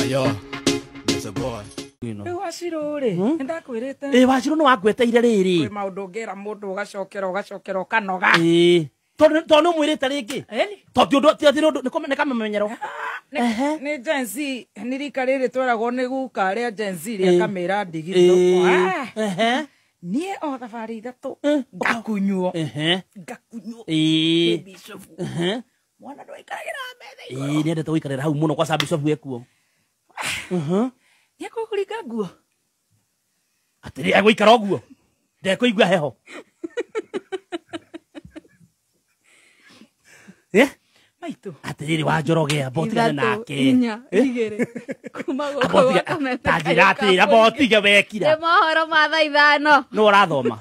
Yo, that's a boy. Wacirå-rĩ, nĩndakwĩrĩte Wacirũ nĩ wangweteire rĩrĩ. kwĩ maũndũ ũngĩra mũndũ ũgacokera ũkanoga. Tondũ nĩ ũmwĩrĩte rĩngĩ. Nĩ kamamenyero. Nĩ Gen Z, nĩ rika rĩrĩ tweragwo nĩ guka rĩa Gen Z rĩa kamĩra ndigithũ. Niĩ o thabarĩ ithatũ ngakunywo. Bishop. Mwana ndũikaragĩra metha igũrũ. Nĩendete gũikarĩra hau mũno kwa Bishop ekuo. Nĩekũringa nguo. Atĩrĩ egũikara ũguo. Ndekũigua heho. Maitũ. Atĩrĩrĩ wa Njoroge abotigane nake. 3, 2, kuma gũkũ gwaka Tanjĩra atĩrĩ abotige wekira. Nĩ mohoro ma thaa 5. Nũ ũrathoma.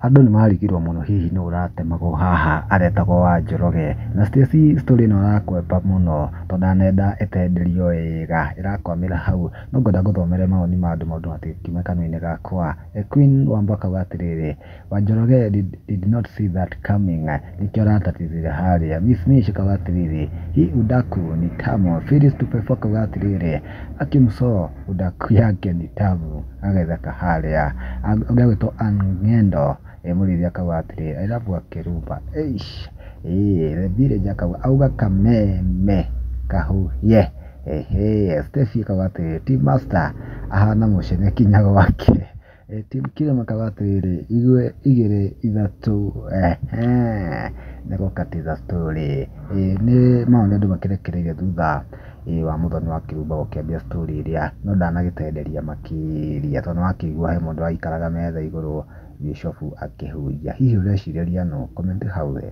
Andũ nĩ marigirwo mũno hihi nĩ ũratemagwo haha aretagwo wa Njoroge na Stacy story ĩno arakwepa mũno tondũ nenda ĩtenderio wega ĩrakwamĩra hau no ngwenda gũthomere mawoni ma andũ maũndũ matikiume kanua-inĩ gakwa. Queen Wambua kauga atĩrĩrĩ, wa Njoroge did not see that coming, nĩkĩo aratatithire harĩa. Miss Mish kauga atĩrĩrĩ, hii udaku ni tamu. Phyllis Tupefo kauga atĩrĩrĩ, akimso udaku yake ni tamu, agetheka harĩa. Ũgagwĩtwo Ang'endo mũrĩithia akauga atĩrĩrĩ, I love Wakĩrumba. The village akauga auga kameme kahuye. Steffi akauga atĩrĩrĩ, Team Master ahana mũcene kinya gwake. Team Kirema akauga atĩrĩrĩ, igĩrĩ ithatũ nĩgũkatiza story. Nĩ maũndũ andũ makĩrekereirie thutha wa Mũthoni wa Kĩrumba gũkĩambia story ĩrĩa no ndanagĩtenderia makĩria tondũ wakĩigua he mũndũ waikaraga metha igũrũ Bishop akĩhunjia. Hihi ũrecirĩria nũ? Comment hau thĩ.